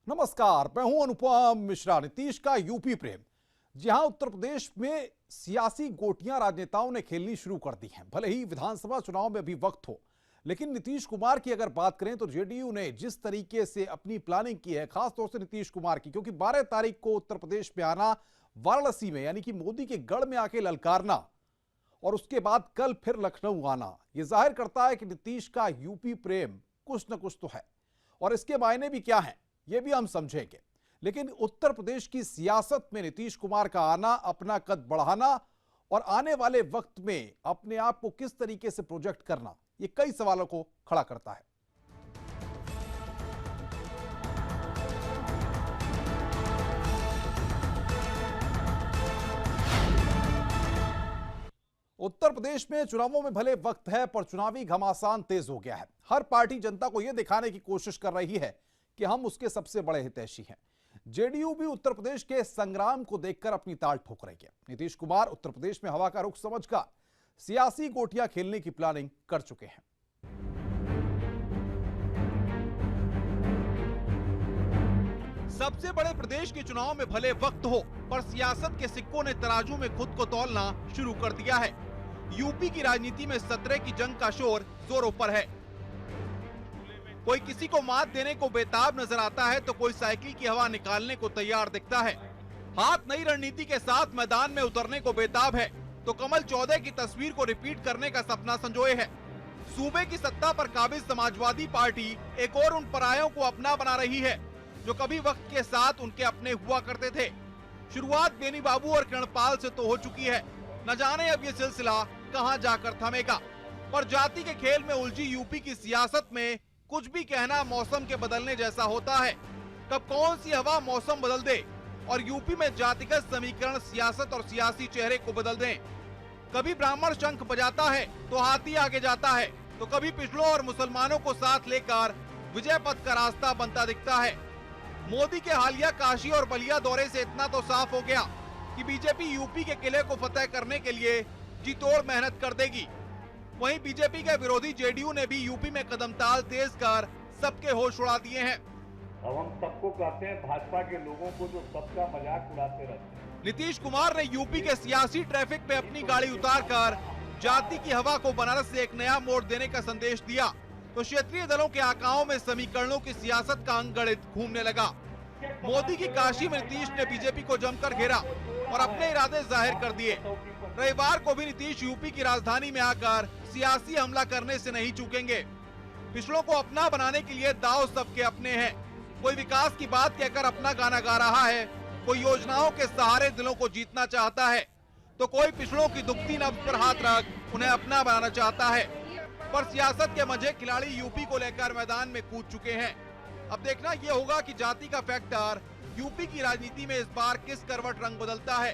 नमस्कार, मैं हूं अनुपम मिश्रा। नीतीश का यूपी प्रेम। जी हां, उत्तर प्रदेश में सियासी गोटियां राजनेताओं ने खेलनी शुरू कर दी हैं। भले ही विधानसभा चुनाव में अभी वक्त हो, लेकिन नीतीश कुमार की अगर बात करें तो जेडीयू ने जिस तरीके से अपनी प्लानिंग की है, खासतौर से नीतीश कुमार की, क्योंकि 12 तारीख को उत्तर प्रदेश में आना, वाराणसी में यानी कि मोदी के गढ़ में आके ललकारना और उसके बाद कल फिर लखनऊ आना, यह जाहिर करता है कि नीतीश का यूपी प्रेम कुछ न कुछ तो है। और इसके मायने भी क्या हैं यह भी हम समझेंगे। लेकिन उत्तर प्रदेश की सियासत में नीतीश कुमार का आना, अपना कद बढ़ाना और आने वाले वक्त में अपने आप को किस तरीके से प्रोजेक्ट करना, यह कई सवालों को खड़ा करता है। उत्तर प्रदेश में चुनावों में भले वक्त है, पर चुनावी घमासान तेज हो गया है। हर पार्टी जनता को यह दिखाने की कोशिश कर रही है कि हम उसके सबसे बड़े हितैषी हैं। जेडीयू भी उत्तर प्रदेश के संग्राम को देखकर अपनी ताल ठोक रही है। नीतीश कुमार उत्तर प्रदेश में हवा का रुख समझकर सियासी गोटियां खेलने की प्लानिंग कर चुके हैं। सबसे बड़े प्रदेश के चुनाव में भले वक्त हो, पर सियासत के सिक्कों ने तराजू में खुद को तौलना शुरू कर दिया है। यूपी की राजनीति में सत्रह की जंग का शोर जोरों पर है। कोई किसी को मात देने को बेताब नजर आता है, तो कोई साइकिल की हवा निकालने को तैयार दिखता है। हाथ नई रणनीति के साथ मैदान में उतरने को बेताब है, तो कमल 14 की तस्वीर को रिपीट करने का सपना संजोए है। सूबे की सत्ता पर काबिज समाजवादी पार्टी एक और उन परायों को अपना बना रही है जो कभी वक्त के साथ उनके अपने हुआ करते थे। शुरुआत बेनी बाबू और किरणपाल से तो हो चुकी है, न जाने अब ये सिलसिला कहां जाकर थमेगा। पर जाति के खेल में उलझी यूपी की सियासत में कुछ भी कहना मौसम के बदलने जैसा होता है। कब कौन सी हवा मौसम बदल दे और यूपी में जातिगत समीकरण सियासत और सियासी चेहरे को बदल दें। कभी ब्राह्मण शंख बजाता है तो हाथी आगे जाता है, तो कभी पिछड़ों और मुसलमानों को साथ लेकर विजय पथ का रास्ता बनता दिखता है। मोदी के हालिया काशी और बलिया दौरे से इतना तो साफ हो गया कि बीजेपी यूपी के किले को फतेह करने के लिए जी तोड़ मेहनत कर देगी। वहीं बीजेपी के विरोधी जेडीयू ने भी यूपी में कदमताल तेज कर सबके होश उड़ा दिए हैं। अब हम सबको कहते हैं भाजपा के लोगों को जो सबका मजाक उड़ाते रहते हैं। नीतीश कुमार ने यूपी के सियासी ट्रैफिक में अपनी गाड़ी उतारकर जाति की हवा को बनारस से एक नया मोड़ देने का संदेश दिया, तो क्षेत्रीय दलों के आकाओं में समीकरणों की सियासत का अंगणित घूमने लगा। मोदी की काशी में नीतीश ने बीजेपी को जमकर घेरा और अपने इरादे जाहिर कर दिए। रविवार को भी नीतीश यूपी की राजधानी में आकर सियासी हमला करने से नहीं चूकेंगे। पिछड़ों को अपना बनाने के लिए दांव सबके अपने हैं। कोई विकास की बात कहकर अपना गाना गा रहा है, कोई योजनाओं के सहारे दिलों को जीतना चाहता है, तो कोई पिछड़ों की दुखती नब्ज पर हाथ रख उन्हें अपना बनाना चाहता है। पर सियासत के मजे खिलाड़ी यूपी को लेकर मैदान में कूद चुके हैं। अब देखना यह होगा कि जाति का फैक्टर यूपी की राजनीति में इस बार किस करवट रंग बदलता है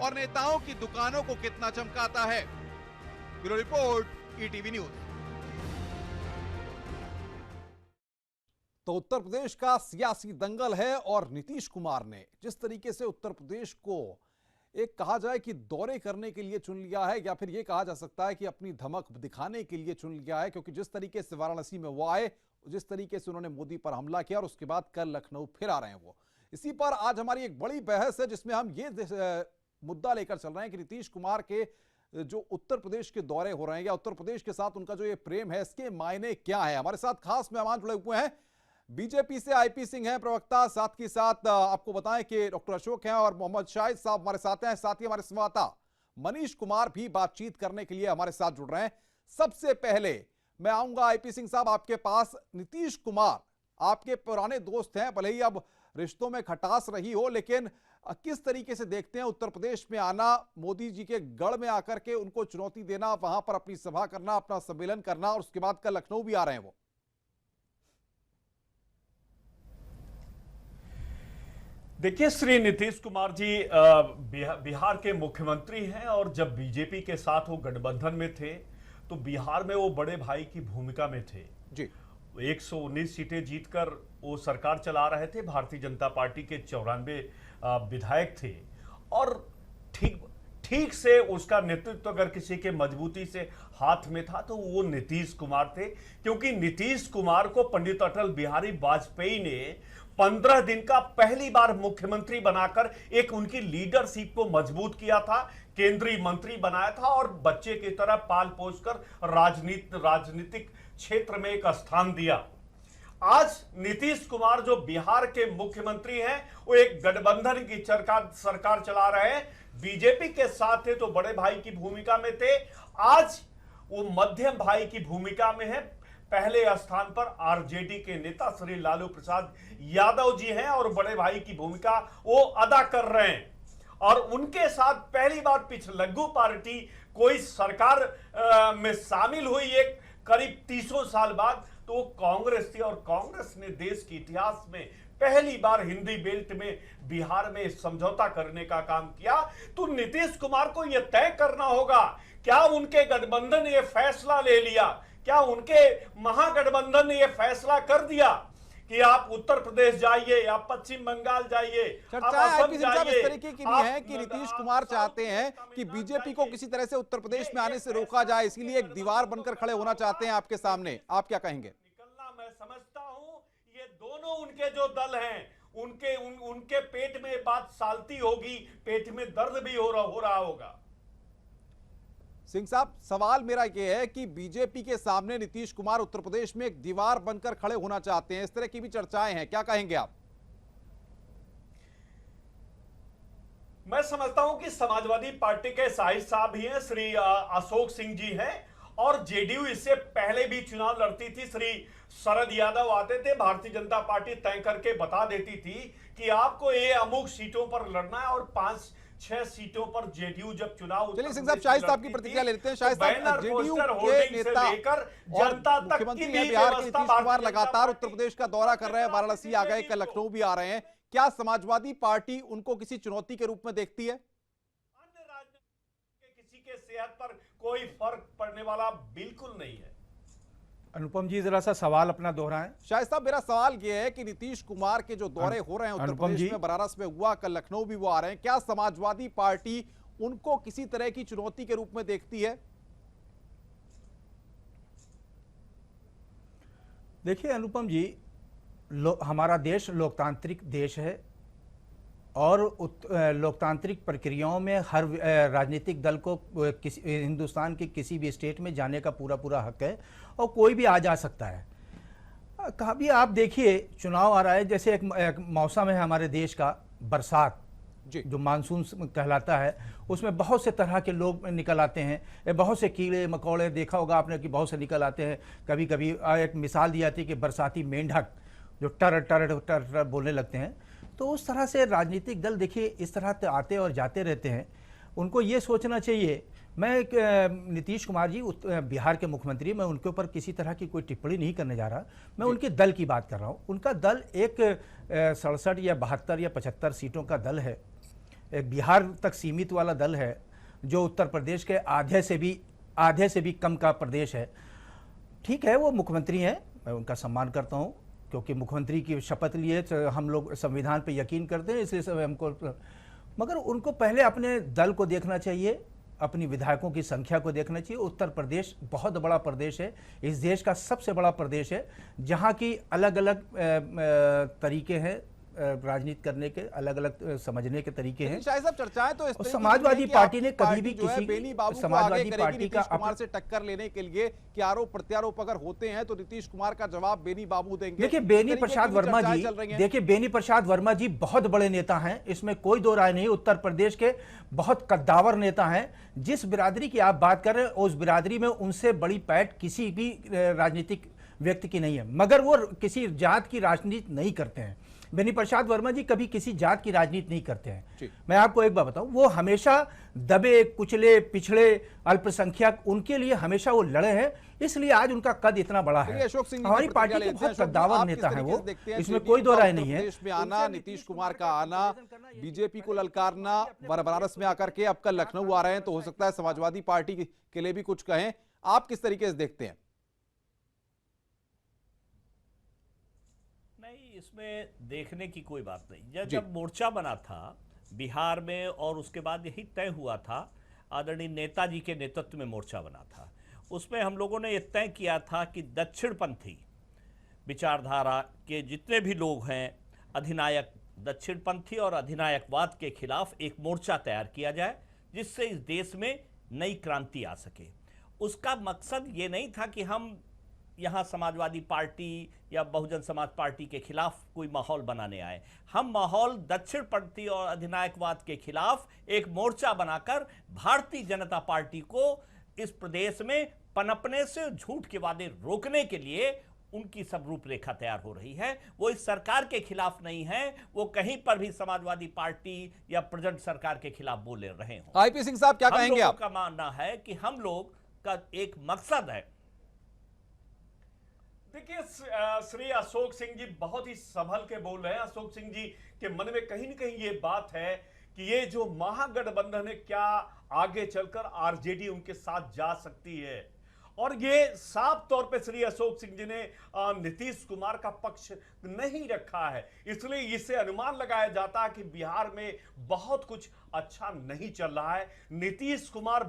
और नेताओं की दुकानों को कितना चमकाता है। Bureau report, ETV news. तो उत्तर प्रदेश का सियासी दंगल है और नीतीश कुमार ने जिस तरीके से उत्तर प्रदेश को एक कहा जाए कि दौरे करने के लिए चुन लिया है, या फिर यह कहा जा सकता है कि अपनी धमक दिखाने के लिए चुन लिया है, क्योंकि जिस तरीके से वाराणसी में वो आए, जिस तरीके से उन्होंने मोदी पर हमला किया और उसके बाद कल लखनऊ फिर आ रहे हैं वो। इसी पर आज हमारी एक बड़ी बहस है, जिसमें हम ये मुद्दा लेकर चल रहे हैं कि नीतीश कुमार के जो उत्तर प्रदेश के दौरे हो रहे हैं या उत्तर प्रदेश के साथ उनका जो ये प्रेम है, इसके मायने क्या है। हमारे साथ खास मेहमान जुड़े हुए हैं। बीजेपी से आईपी सिंह हैं प्रवक्ता, साथ ही साथ आपको बताएं कि डॉक्टर अशोक हैं और मोहम्मद शाहिद साहब हमारे साथ हैं। साथ ही हमारे संवाददाता मनीष कुमार भी बातचीत करने के लिए हमारे साथ जुड़ रहे हैं। सबसे पहले मैं आऊंगा आईपी सिंह साहब आपके पास। नीतीश कुमार आपके पुराने दोस्त हैं, भले ही अब रिश्तों में खटास रही हो, लेकिन किस तरीके से देखते हैं उत्तर प्रदेश में आना, मोदी जी के गढ़ में आकर के उनको चुनौती देना, वहां पर अपनी सभा करना, अपना सम्मेलन करना और उसके बाद कल लखनऊ भी आ रहे हैं वो? देखिए, श्री नीतीश कुमार जी बिहार के मुख्यमंत्री हैं और जब बीजेपी के साथ वो गठबंधन में थे तो बिहार में वो बड़े भाई की भूमिका में थे जी। 119 सीटें जीतकर वो सरकार चला रहे थे। भारतीय जनता पार्टी के 94 विधायक थे और ठीक ठीक से उसका नेतृत्व अगर किसी के मजबूती से हाथ में था तो वो नीतीश कुमार थे, क्योंकि नीतीश कुमार को पंडित अटल बिहारी वाजपेयी ने 15 दिन का पहली बार मुख्यमंत्री बनाकर एक उनकी लीडरशिप को मजबूत किया था, केंद्रीय मंत्री बनाया था और बच्चे की तरह पाल पोस कर राजनीतिक क्षेत्र में एक स्थान दिया। आज नीतीश कुमार जो बिहार के मुख्यमंत्री हैं, वो एक गठबंधन की सरकार चला रहे हैं, बीजेपी के साथ थे तो बड़े भाई की भूमिका में थे, आज वो मध्यम भाई की भूमिका में है। पहले स्थान पर आरजेडी के नेता श्री लालू प्रसाद यादव जी हैं और बड़े भाई की भूमिका वो अदा कर रहे हैं। और उनके साथ पहली बार पिछलग्गू पार्टी कोई सरकार में शामिल हुई एक करीब 300 साल बाद, तो कांग्रेस थी और कांग्रेस ने देश के इतिहास में पहली बार हिंदी बेल्ट में बिहार में समझौता करने का काम किया। तो नीतीश कुमार को यह तय करना होगा, क्या उनके गठबंधन ने यह फैसला ले लिया, क्या उनके महागठबंधन ने यह फैसला कर दिया कि आप उत्तर प्रदेश जाइए, आप पश्चिम बंगाल जाइए, आप असम जाइए। इस तरीके की नहीं है कि नीतीश कुमार चाहते हैं कि बीजेपी को किसी तरह से उत्तर प्रदेश में आने से रोका जाए, इसीलिए एक दीवार बनकर खड़े होना चाहते हैं आपके सामने, आप क्या कहेंगे? निकलना मैं समझता हूं, ये दोनों उनके जो दल हैं, उनके पेट में बात सालती होगी, पेट में दर्द भी हो रहा होगा। सिंह साहब, सवाल मेरा यह है कि बीजेपी के सामने नीतीश कुमार उत्तर प्रदेश में एक दीवार बनकर खड़े होना चाहते हैं, इस तरह की भी चर्चाएं हैं, क्या कहेंगे आप? मैं समझता हूं कि समाजवादी पार्टी के शाहिद साहब ही हैं, श्री अशोक सिंह जी हैं, और जेडीयू इससे पहले भी चुनाव लड़ती थी, श्री शरद यादव आते थे, भारतीय जनता पार्टी तय करके बता देती थी कि आपको ये अमुक सीटों पर लड़ना है, और 5-6 सीटों पर जेडीयू जब चुनाव। चलिए सिंह साहब, शाहिद साहब की प्रतिक्रिया लेते हैं। शाहिद साहब, जेडीयू के नेता और मुख्यमंत्री हैं बिहार के नीतीश कुमार लगातार उत्तर प्रदेश का दौरा कर रहे हैं, वाराणसी आ गए, कल लखनऊ भी आ रहे हैं, क्या समाजवादी पार्टी उनको किसी चुनौती के रूप में देखती है? अन्य राज्यों के किसी के सेहत पर कोई फर्क पड़ने वाला बिल्कुल नहीं है। अनुपम जी जरा सा सवाल अपना दोहराएं। शायद साहब, मेरा सवाल यह है कि नीतीश कुमार के जो दौरे हो रहे हैं उत्तर प्रदेश में, बनारस में हुआ, कल लखनऊ भी वो आ रहे हैं, क्या समाजवादी पार्टी उनको किसी तरह की चुनौती के रूप में देखती है? देखिए अनुपम जी, हमारा देश लोकतांत्रिक देश है और लोकतांत्रिक प्रक्रियाओं में हर राजनीतिक दल को हिंदुस्तान के किसी भी स्टेट में जाने का पूरा हक है और कोई भी आ जा सकता है। कभी आप देखिए चुनाव आ रहा है, जैसे एक मौसम है हमारे देश का, बरसात जो मानसून कहलाता है, उसमें बहुत से तरह के लोग निकल आते हैं, बहुत से कीड़े मकोड़े, देखा होगा आपने कि बहुत से निकल आते हैं। कभी कभी एक मिसाल दी जाती है कि बरसाती मेंढक जो टर टर टर टर बोलने लगते हैं। तो उस तरह से राजनीतिक दल देखिए इस तरह आते और जाते रहते हैं। उनको ये सोचना चाहिए, मैं नीतीश कुमार जी बिहार के मुख्यमंत्री, मैं उनके ऊपर किसी तरह की कोई टिप्पणी नहीं करने जा रहा, मैं उनके दल की बात कर रहा हूँ। उनका दल एक 67 या 72 या 75 सीटों का दल है, एक बिहार तक सीमित वाला दल है, जो उत्तर प्रदेश के आधे से भी कम का प्रदेश है। ठीक है, वो मुख्यमंत्री हैं, मैं उनका सम्मान करता हूँ, क्योंकि मुख्यमंत्री की शपथ लिए तो हम लोग संविधान पे यकीन करते हैं, इसलिए सब हमको, मगर उनको पहले अपने दल को देखना चाहिए, अपनी विधायकों की संख्या को देखना चाहिए। उत्तर प्रदेश बहुत बड़ा प्रदेश है, इस देश का सबसे बड़ा प्रदेश है, जहाँ की अलग अलग तरीके हैं राजनीति करने के, अलग अलग समझने के तरीके हैं। शायद साहब, चर्चाएं तो इस समाजवादी पार्टी ने कभी भी किसी बेनी बाबू समाजवादी पार्टी का कुमार से टक्कर लेने के लिए कि आरोप प्रत्यारोप अगर होते हैं तो नीतीश कुमार का जवाब बेनी बाबू देंगे। देखिए बेनी प्रसाद वर्मा जी बहुत बड़े नेता हैं, इसमें कोई दो राय नहीं। उत्तर प्रदेश के बहुत कद्दावर नेता हैं। जिस बिरादरी की आप बात कर रहे हैं, उस बिरादरी में उनसे बड़ी पैठ किसी भी राजनीतिक व्यक्ति की नहीं है, मगर वो किसी जात की राजनीति नहीं करते हैं। बेनी प्रसाद वर्मा जी कभी किसी जात की राजनीति नहीं करते हैं। मैं आपको एक बात बताऊं, वो हमेशा दबे कुचले पिछड़े अल्पसंख्यक, उनके लिए हमेशा वो लड़े हैं, इसलिए आज उनका कद इतना बड़ा है। अशोक सिंह हमारी पार्टी के बहुत कद्दावर नेता है वो, इसमें कोई दो राय नहीं है। देश में आना, नीतीश कुमार का आना, बीजेपी को ललकारना, बनारस में आकर के अब कल लखनऊ आ रहे हैं, तो हो सकता है समाजवादी पार्टी के लिए भी कुछ कहें, आप किस तरीके से देखते हैं? इसमें देखने की कोई बात नहीं। जब मोर्चा बना था बिहार में, और उसके बाद यही तय हुआ था, आदरणीय नेताजी के नेतृत्व में मोर्चा बना था। उसमें हम लोगों ने ये तय किया था कि दक्षिणपंथी विचारधारा के जितने भी लोग हैं, अधिनायक दक्षिणपंथी और अधिनायकवाद के खिलाफ एक मोर्चा तैयार किया जाए, जिससे इस देश में नई क्रांति आ सके। उसका मकसद ये नहीं था कि हम यहाँ समाजवादी पार्टी या बहुजन समाज पार्टी के खिलाफ कोई माहौल बनाने आए। हम माहौल दक्षिणपंथी और अधिनायकवाद के खिलाफ एक मोर्चा बनाकर भारतीय जनता पार्टी को इस प्रदेश में पनपने से, झूठ के वादे रोकने के लिए उनकी सब रूपरेखा तैयार हो रही है। वो इस सरकार के खिलाफ नहीं है, वो कहीं पर भी समाजवादी पार्टी या प्रेजेंट सरकार के खिलाफ बोले रहे हों। आईपी सिंह साहब क्या कहेंगे आप? का मानना है कि हम लोग का एक मकसद है। देखिए, श्री अशोक सिंह जी बहुत ही संभल के बोल रहे हैं। अशोक सिंह जी के मन में कहीं ना कहीं ये बात है कि ये जो महागठबंधन है, क्या आगे चलकर आरजेडी उनके साथ जा सकती है। और ये साफ तौर पे श्री अशोक सिंह जी ने नीतीश कुमार का पक्ष नहीं रखा है, इसलिए इससे अनुमान लगाया जाता है कि बिहार में बहुत कुछ अच्छा नहीं चल रहा है। नीतीश कुमार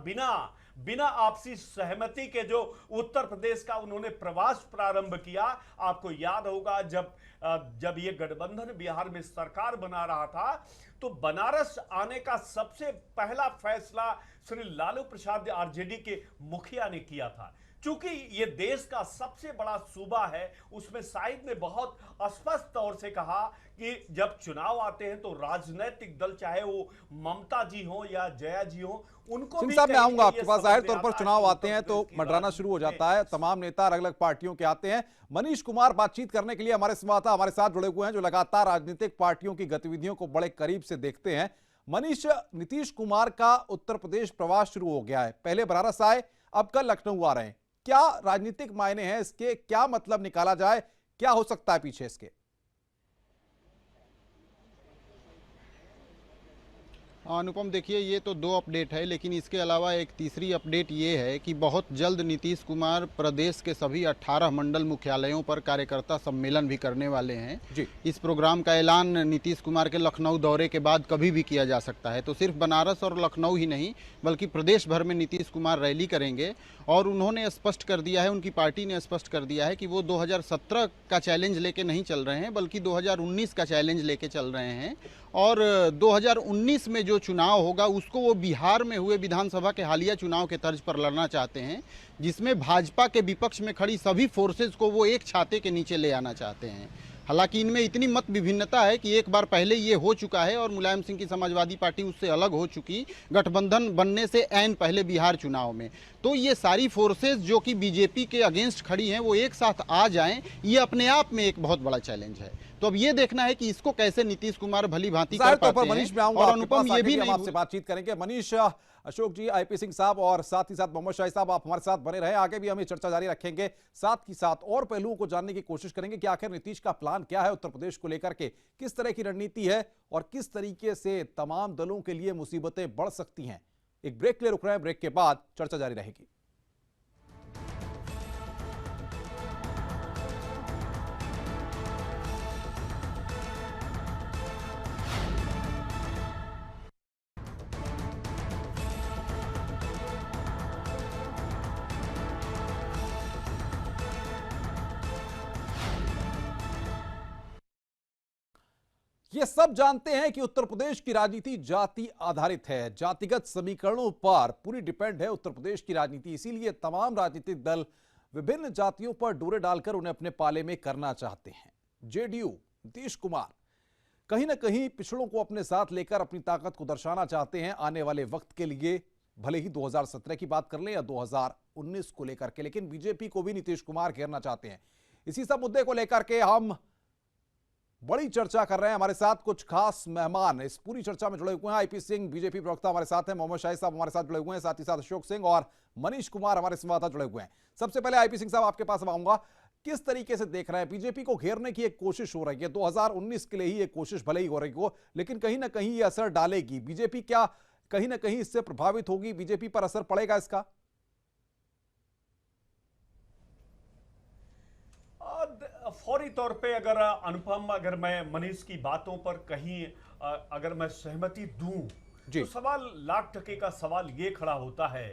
बिना आपसी सहमति के जो उत्तर प्रदेश का उन्होंने प्रवास प्रारंभ किया, आपको याद होगा जब ये गठबंधन बिहार में सरकार बना रहा था, तो बनारस आने का सबसे पहला फैसला श्री लालू प्रसाद आरजेडी के मुखिया ने किया था। चूंकि ये देश का सबसे बड़ा सूबा है, उसमें शाहिद ने बहुत स्पष्ट तौर से कहा कि जब चुनाव आते हैं तो राजनीतिक दल, चाहे वो ममता जी हो या जया जी हो, उनको सिंह भी साहब मैं कहीं आऊंगा ना आपके कहीं पास। ये जाहिर समझ तौर में पर आता है चुनाव कि आते हैं उत्तर तो प्रदेश की मंडराना शुरू हो राजनीति जाता है, तमाम नेता अलग अलग पार्टियों के आते हैं। मनीष कुमार बातचीत करने के लिए हमारे संवाददाता हमारे साथ जुड़े हुए हैं, जो लगातार राजनीतिक पार्टियों की गतिविधियों को बड़े करीब से देखते हैं। मनीष, नीतीश कुमार का उत्तर प्रदेश प्रवास शुरू हो गया है, पहले बनारस आए, अब कल लखनऊ आ रहे हैं। क्या राजनीतिक मायने हैं इसके, क्या मतलब निकाला जाए, क्या हो सकता है पीछे इसके? अनुपम, देखिए, ये तो 2 अपडेट है, लेकिन इसके अलावा एक तीसरी अपडेट ये है कि बहुत जल्द नीतीश कुमार प्रदेश के सभी 18 मंडल मुख्यालयों पर कार्यकर्ता सम्मेलन भी करने वाले हैं जी। इस प्रोग्राम का ऐलान नीतीश कुमार के लखनऊ दौरे के बाद कभी भी किया जा सकता है। तो सिर्फ बनारस और लखनऊ ही नहीं, बल्कि प्रदेश भर में नीतीश कुमार रैली करेंगे। और उन्होंने स्पष्ट कर दिया है, उनकी पार्टी ने स्पष्ट कर दिया है कि वो 2017 का चैलेंज लेके नहीं चल रहे हैं, बल्कि 2019 का चैलेंज लेके चल रहे हैं। और 2019 में जो चुनाव होगा उसको वो बिहार में हुए विधानसभा के हालिया चुनाव के तर्ज पर लड़ना चाहते हैं, जिसमें भाजपा के विपक्ष में खड़ी सभी फोर्सेज को वो एक छाते के नीचे ले आना चाहते हैं। हालांकि इनमें इतनी मत विभिन्नता है कि एक बार पहले ये हो चुका है और मुलायम सिंह की समाजवादी पार्टी उससे अलग हो चुकी गठबंधन बनने से ऐन पहले बिहार चुनाव में। तो ये सारी फोर्सेज जो कि बीजेपी के अगेंस्ट खड़ी हैं, वो एक साथ आ जाएं, ये अपने आप में एक बहुत बड़ा चैलेंज है। तो अब ये देखना है कि इसको कैसे नीतीश कुमार भली भांति कर पाते हैं। मनीष, मैं आऊंगा और आपके पास, अनुपम, ये भी हम नहीं आपसे बातचीत करेंगे। मनीष, अशोक जी, आईपी सिंह साहब और साथ ही साथ मोहम्मद शाहिद साहब, आप हमारे साथ बने रहे। आगे भी हम ये चर्चा जारी रखेंगे, साथ ही साथ और पहलुओं को जानने की कोशिश करेंगे कि आखिर नीतीश का प्लान क्या है उत्तर प्रदेश को लेकर के, किस तरह की रणनीति है और किस तरीके से तमाम दलों के लिए मुसीबतें बढ़ सकती हैं। एक ब्रेक के लिए रुक रहे हैं, ब्रेक के बाद चर्चा जारी रहेगी। ये सब जानते हैं कि उत्तर प्रदेश की राजनीति जाति आधारित है, जातिगत समीकरणों पर पूरी डिपेंड है उत्तर प्रदेश की राजनीति। इसीलिए तमाम राजनीतिक दल विभिन्न जातियों पर डोरे डालकर उन्हें अपने पाले में करना चाहते हैं। जेडीयू, नीतीश कुमार कहीं ना कहीं पिछड़ों को अपने साथ लेकर अपनी ताकत को दर्शाना चाहते हैं आने वाले वक्त के लिए, भले ही 2017 की बात कर लें या 2019 को लेकर के। लेकिन बीजेपी को भी नीतीश कुमार घेरना चाहते हैं। इसी सब मुद्दे को लेकर के हम बड़ी चर्चा कर रहे हैं। हमारे साथ कुछ खास मेहमान इस पूरी चर्चा में जुड़े हुए हैं। आईपी सिंह बीजेपी प्रवक्ता हमारे साथ हैं, मोहम्मद शाहिद साहब हमारे साथ जुड़े हुए हैं, साथ ही साथ अशोक सिंह और मनीष कुमार हमारे संवाददाता जुड़े हुए हैं। सबसे पहले आईपी सिंह साहब, आपके पास आऊंगा, किस तरीके से देख रहे हैं? बीजेपी को घेरने की एक कोशिश हो रही है, 2019 के लिए ही एक कोशिश भले ही हो रही हो, लेकिन कहीं ना कहीं ये असर डालेगी। बीजेपी क्या कहीं ना कहीं इससे प्रभावित होगी? बीजेपी पर असर पड़ेगा इसका? फौरी तौर पे अगर अनुपम, अगर मैं मनीष की बातों पर कहीं अगर मैं सहमति दूं जी। तो सवाल लाख टके का सवाल ये खड़ा होता है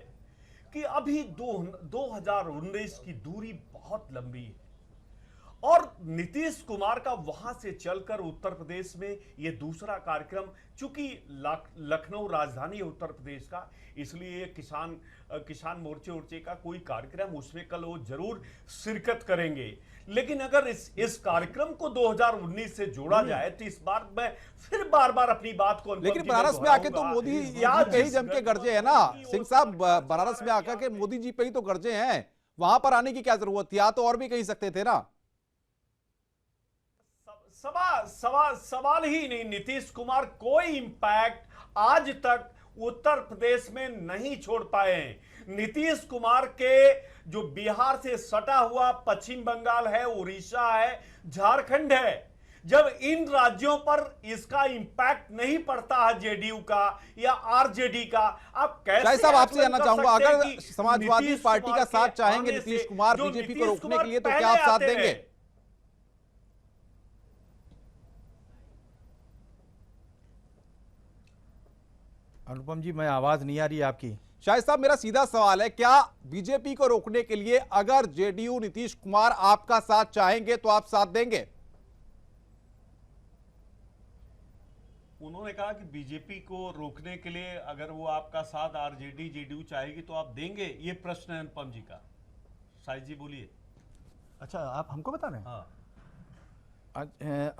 कि अभी 2019 की दूरी बहुत लंबी है और नीतीश कुमार का वहां से चलकर उत्तर प्रदेश में ये दूसरा कार्यक्रम, चूंकि लखनऊ राजधानी है उत्तर प्रदेश का, इसलिए किसान मोर्चे का कोई कार्यक्रम उसमें कल वो जरूर शिरकत करेंगे। लेकिन अगर इस कार्यक्रम को 2019 से जोड़ा जाए तो इस बार मैं फिर बार बार अपनी बात को, लेकिन बनारस में आके तो मोदी जी पे ही जम के गरजे है ना सिंह साहब, बनारस में आकर के मोदी जी पे ही तो गरजे हैं, वहां पर आने की क्या जरूरत थी? तो और भी कही सकते थे ना। सवाल ही नहीं। नीतीश कुमार कोई इंपैक्ट आज तक उत्तर प्रदेश में नहीं छोड़ पाए हैं। नीतीश कुमार के जो बिहार से सटा हुआ पश्चिम बंगाल है, उड़ीसा है, झारखंड है, जब इन राज्यों पर इसका इंपैक्ट नहीं पड़ता है जेडीयू का या आरजेडी का, आप कैसे? साहब आपसे जानना चाहूंगा, अगर समाजवादी पार्टी का साथ चाहेंगे नीतीश कुमार बीजेपी को रोकने के लिए, तो क्या आप साथ देंगे? अनुपम जी, मैं आवाज नहीं आ रही आपकी। शाहिद साहब, मेरा सीधा सवाल है, क्या बीजेपी को रोकने के लिए अगर जेडीयू नीतीश कुमार आपका साथ चाहेंगे तो आप साथ देंगे? उन्होंने कहा कि बीजेपी को रोकने के लिए अगर वो आपका साथ आरजेडी जेडीयू चाहेगी तो आप देंगे, ये प्रश्न है अनुपम जी का। शाहिद जी बोलिए। अच्छा, आप हमको बता रहे हैं? हाँ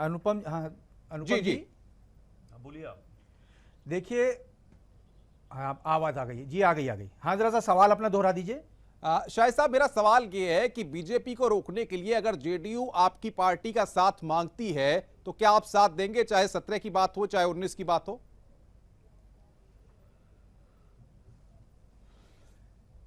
अनुपम, हाँ अनुपम जी बोलिए आप। देखिए, हाँ आवाज आ गई जी, आ गई। हाँ, जरा सा सवाल अपना दोहरा दीजिए। शाहिद साहब, मेरा सवाल यह है कि बीजेपी को रोकने के लिए अगर जेडीयू आपकी पार्टी का साथ मांगती है तो क्या आप साथ देंगे, चाहे 17 की बात हो चाहे 19 की बात हो?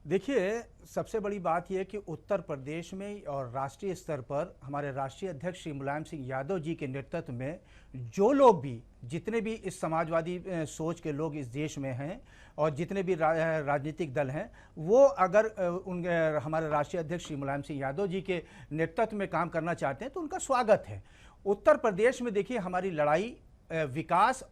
देखिए, सबसे बड़ी बात यह है कि उत्तर प्रदेश में और राष्ट्रीय स्तर पर हमारे राष्ट्रीय अध्यक्ष श्री मुलायम सिंह यादव जी के नेतृत्व में जो लोग भी, जितने भी इस समाजवादी सोच के लोग इस देश में हैं और जितने भी राजनीतिक दल हैं, वो अगर हमारे राष्ट्रीय अध्यक्ष श्री मुलायम सिंह यादव जी के नेतृत्व में काम करना चाहते हैं तो उनका स्वागत है। उत्तर प्रदेश में देखिए, हमारी लड़ाई विकास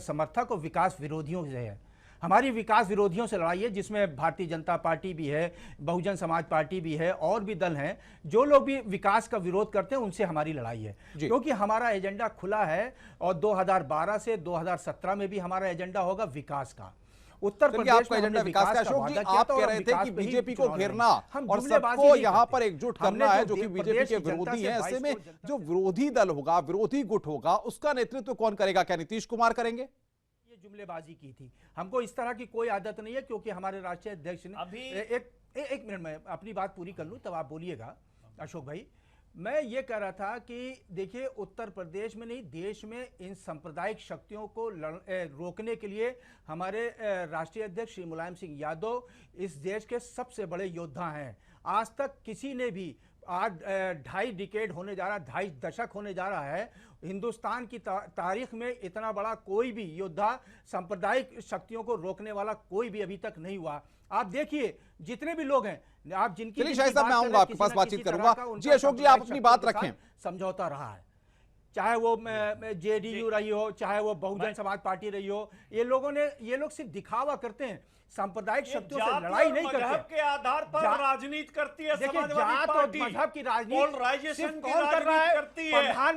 समर्थक और विकास विरोधियों से है। हमारी विकास विरोधियों से लड़ाई है, जिसमें भारतीय जनता पार्टी भी है, बहुजन समाज पार्टी भी है, और भी दल हैं जो लोग भी विकास का विरोध करते हैं, उनसे हमारी लड़ाई है। क्योंकि हमारा एजेंडा खुला है और 2012 से 2017 में भी हमारा एजेंडा होगा विकास का। उत्तर प्रदेश आपका एजेंडा विकास का। अशोक जी, आप कह रहे थे कि बीजेपी को घेरना और सबको यहां पर एकजुट करना है जो कि बीजेपी के विरोधी हैं। ऐसे में जो विरोधी दल होगा, विरोधी गुट होगा, उसका नेतृत्व कौन करेगा? क्या नीतीश कुमार करेंगे? जुमलेबाजी की थी, हमको इस तरह की कोई आदत नहीं है, क्योंकि हमारे राष्ट्रीय अध्यक्ष ने अभी एक मिनट में अपनी बात पूरी कर लूं तब आप बोलिएगा। अशोक भाई, मैं ये कह रहा था कि देखिए, उत्तर प्रदेश में नहीं, देश में इन सांप्रदायिक शक्तियों को रोकने के लिए हमारे राष्ट्रीय अध्यक्ष श्री मुलायम सिंह यादव इस देश के सबसे बड़े योद्धा हैं। आज तक किसी ने भी, आज 2.5 डिकेड होने जा रहा है, 2.5 दशक होने जा रहा है, हिंदुस्तान की तारीख में इतना बड़ा कोई भी योद्धा, सांप्रदायिक शक्तियों को रोकने वाला कोई भी अभी तक नहीं हुआ। आप देखिए, जितने भी लोग हैं, आप जिनकी शाहिद साहब, मैं आऊंगा आपके पास, बातचीत करूंगा। जी अशोक जी, आप अपनी बात रखें। समझौता रहा है, चाहे वो जेडीयू रही हो, चाहे वो बहुजन समाज पार्टी रही हो, ये लोग सिर्फ दिखावा करते हैं, सांप्रदायिक शक्तियों से लड़ाई नहीं करते। मजहब के आधार पर राजनीति करती है समाजवादी पार्टी। मजहब की राजनीति सिर्फ कौन कर रहा है?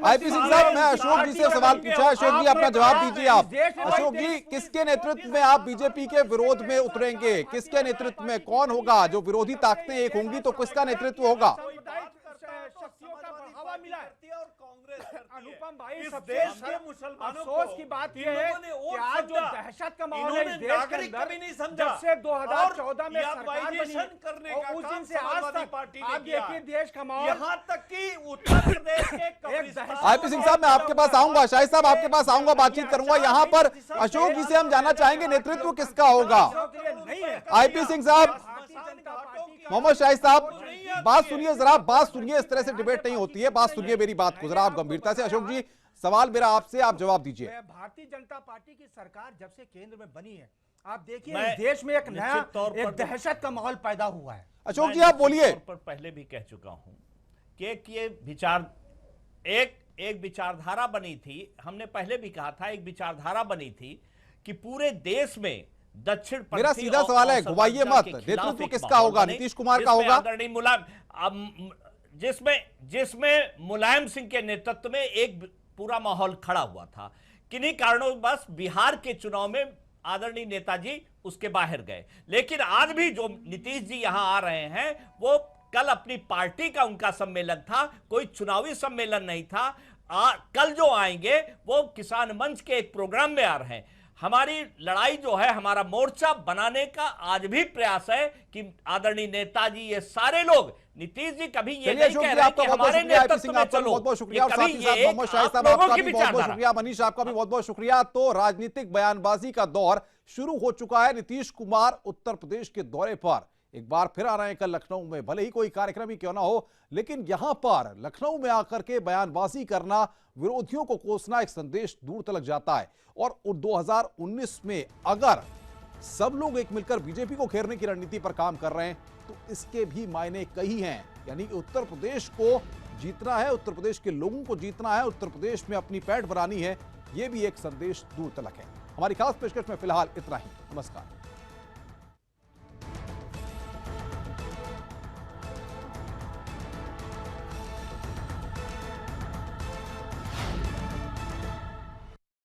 आईपी सिंह साहब, मैं अशोक जी से सवाल पूछा, अशोक जी अपना जवाब दीजिए। आप अशोक जी, किसके नेतृत्व में आप बीजेपी के विरोध में उतरेंगे? किसके नेतृत्व में? कौन होगा? जो विरोधी ताकतें एक होंगी तो किसका नेतृत्व होगा? शक्तियों का बढ़ावा मिला है और कांग्रेस अनुपम भाई, इस सबसे देश के मुसलमानों अफसोस की बात यह है कि आज जो दहशत का माहौल है देश के अंदर, कभी नहीं समझा, जब से 2014 में सरकार बनी करने और उस दिन से आज तक आप देखिए देश का माहौल, यहाँ तक कि उत्तर प्रदेश के आईपी सिंह साहब, मैं आपके पास आऊंगा, शाहिद साहब आपके पास आऊंगा, बातचीत करूंगा। यहाँ पर अशोक जी से हम जानना चाहेंगे नेतृत्व किसका होगा? आईपी सिंह साहब, मोहम्मद शाहिद साहब, बात सुनिए जरा, बात सुनिए। इस तरह से डिबेट नहीं होती है, बात सुनिए मेरी बात को जरा आप गंभीरता से। अशोक जी, सवाल मेरा आपसे, आप जवाब दीजिए। भारतीय जनता पार्टी की सरकार जब से केंद्र में बनी है, आप देखिए इस देश में एक नया एक दहशत का माहौल पैदा हुआ है। अशोक जी, आप बोलिए। पर पहले भी कह चुका हूं कि ये विचार, एक एक विचारधारा बनी थी, हमने पहले भी कहा था, एक विचारधारा बनी थी कि पूरे देश में दक्षिण मेरा सीधा सवाल है, घुमाइए मत, नेतृत्व किसका होगा? नीतीश कुमार का होगा? जिसमें मुलायम सिंह के नेतृत्व में एक पूरा माहौल खड़ा हुआ था। किन्हीं कारणों बस बिहार के चुनाव में आदरणीय नेताजी उसके बाहर गए, लेकिन आज भी जो नीतीश जी यहां आ रहे हैं वो कल अपनी पार्टी का उनका सम्मेलन था, कोई चुनावी सम्मेलन नहीं था। कल जो आएंगे वो किसान मंच के एक प्रोग्राम में आ रहे हैं। हमारी लड़ाई जो है, हमारा मोर्चा बनाने का आज भी प्रयास है कि आदरणीय नेताजी, ये सारे लोग, नीतीश जी कभी ये नहीं कह रहे कि हमारे नेतृत्व में चलो, बहुत बहुत शुक्रिया। मोहम्मद शाहिद साहब आपका भी बहुत बहुत शुक्रिया, मनीष आपका भी बहुत बहुत शुक्रिया। तो राजनीतिक बयानबाजी का दौर शुरू हो चुका है। नीतीश कुमार उत्तर प्रदेश के दौरे पर एक बार फिर आ रहे हैं कल लखनऊ में, भले ही कोई कार्यक्रम ही क्यों ना हो, लेकिन यहां पर लखनऊ में आकर के बयानबाजी करना, विरोधियों को कोसना, एक संदेश दूर तक जाता है। और 2019 में अगर सब लोग एक मिलकर बीजेपी को घेरने की रणनीति पर काम कर रहे हैं तो इसके भी मायने कई हैं। यानी कि उत्तर प्रदेश को जीतना है, उत्तर प्रदेश के लोगों को जीतना है, उत्तर प्रदेश में अपनी पैठ बनानी है, यह भी एक संदेश दूर तलक है। हमारी खास पेशकश में फिलहाल इतना ही। नमस्कार।